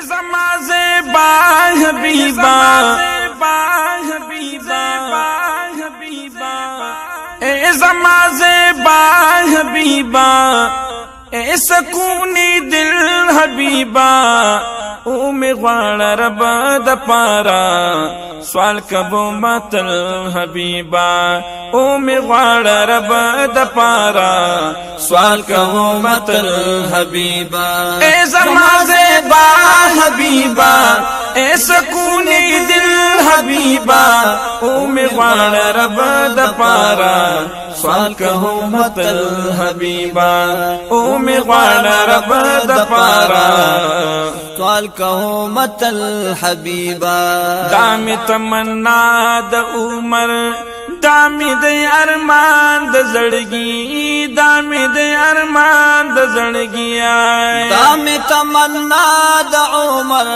زمازے با حبیبا اے زمازے با حبیبا اے سکونی دل حبیبا او می غواړه رب د پارا سوال کبو متل حبیبا او می غواړه رب د پارا سوال کبو متل حبیبا اے زمازے با حبیبا اے سکونی دل حبیبا او می غواړه رب د پارا سوال کبو متل حبیبا او می غواړه رب د پارا سوال کہو متل حبیبا دام تمنا د عمر دام د ارمان د زړګي دام د ارمان د زړګي دام تمنا د عمر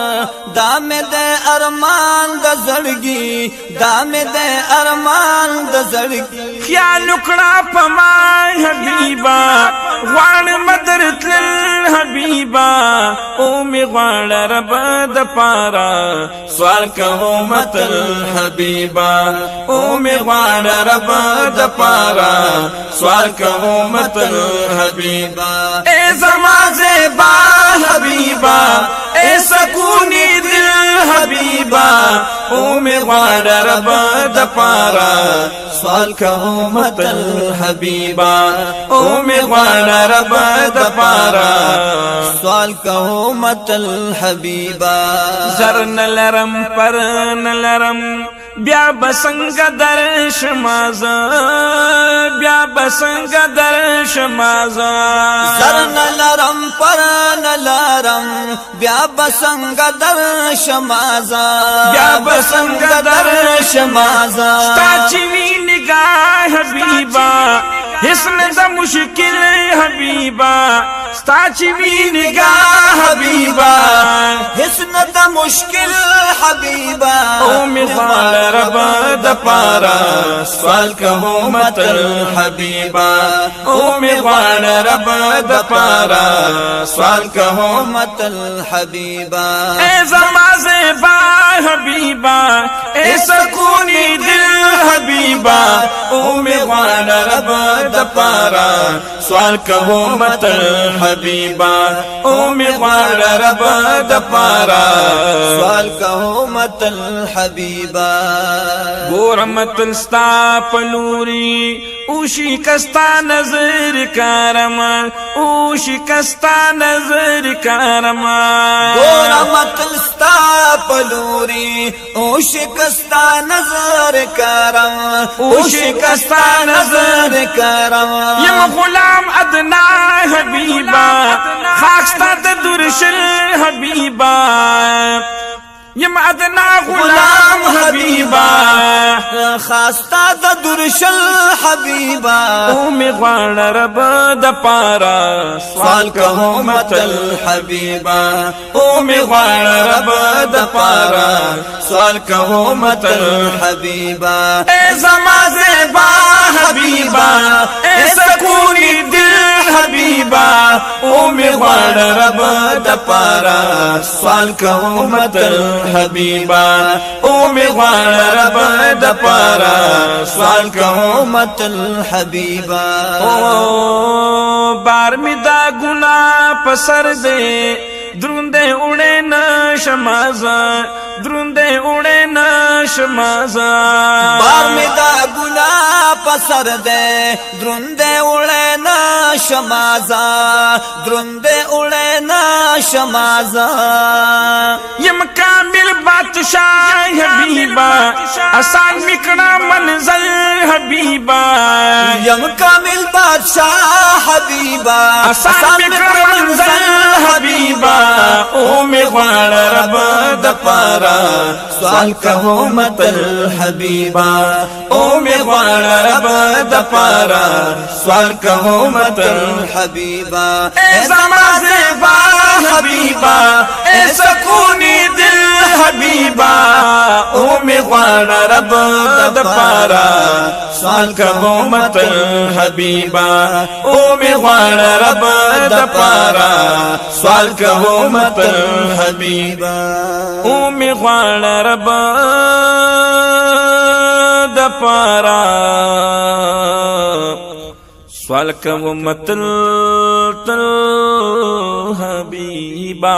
دام د ارمان د زړګي دام د ارمان د زړګي خیال وکړه پما حبیبا غواړ مدرت حبیبا او می غواړه رب د پارا سوال کہو متل حبیبا او می غواړه رب د پارا سوال کہو متل حبیبا اے زمازے با حبیبا اے سکونی دل حبیبا او می غواړه رب د پارا سوال کہو متل حبیبا او می غواړه رب د پارا سوال کہو متل حبیبا زر نلرم پر نلرم بیا بسنگ در شمازا بیا بسنگ در شمازا زر نلرم پر نلرم بیا بسنگ در شمازا بیا بسنگ در شمازا ستا چوی نگاہ حبیبا حسن دا مشکل حبیبا ستا چوی نگاہ حبیبا حسن دا مشکل حبیبا او می غواړه رب د پارا سوال کہو متل حبیبا او می غواړه رب د پارا سوال کہو متل حبیبا اے زمازے با حبیبا اے سکونی دل حبیبا او می غواړه رب د پارا سوال کہو متل حبیبا او می غواړه رب د پارا سوال کہو متل حبیبا گور متل ستا پلوری اوشی کستا نظر کارم اوشی کستا نظر کارم گور متل ستا پلوری اوشی کستا نظر کارم اوشی کستا نظر کارم یم غلام ادنا حبیبا خاکستا د درشل حبیبا یم ادنا غلام حبیبا خاستا د درشل حبیبا او می غواړه رب د پارا سوال کہو متل حبیبا او می غواړه رب د پارا سوال کہو متل حبیبا اے زمازے با حبیبا اے سکونی دل حبیبا او می غواړه رب د پارا سوال کہو متل حبیبا او می غواړه رب د پارا سوال کہو متل حبیبا او بار می دا گناہ پسر دے درندے اڑے نا شمازا درندے اڑے نا شمازا بار می دا گناہ پسر دے درندے اڑے نا شمازا درندے اڑے نا شمازا یم کامل بادشاہ حبیبا آسان مکڑا منزل حبیبا یم کامل بادشاہ حبیبا آسان مکڑا منزل حبیبا او می غواړه رب د پارا سوال کہو متل حبیبا او می غواړه رب د پارا سوال کہو متل حبیبا اے زمازے با حبیبا اے سکونی دل حبیبا او می غواړ رب د پارا سوال کوم تل حبیبا او می غواړ رب د پارا سوال کوم تل حبیبا او می غواړ رب د پارا سوال کوم تل حبیبا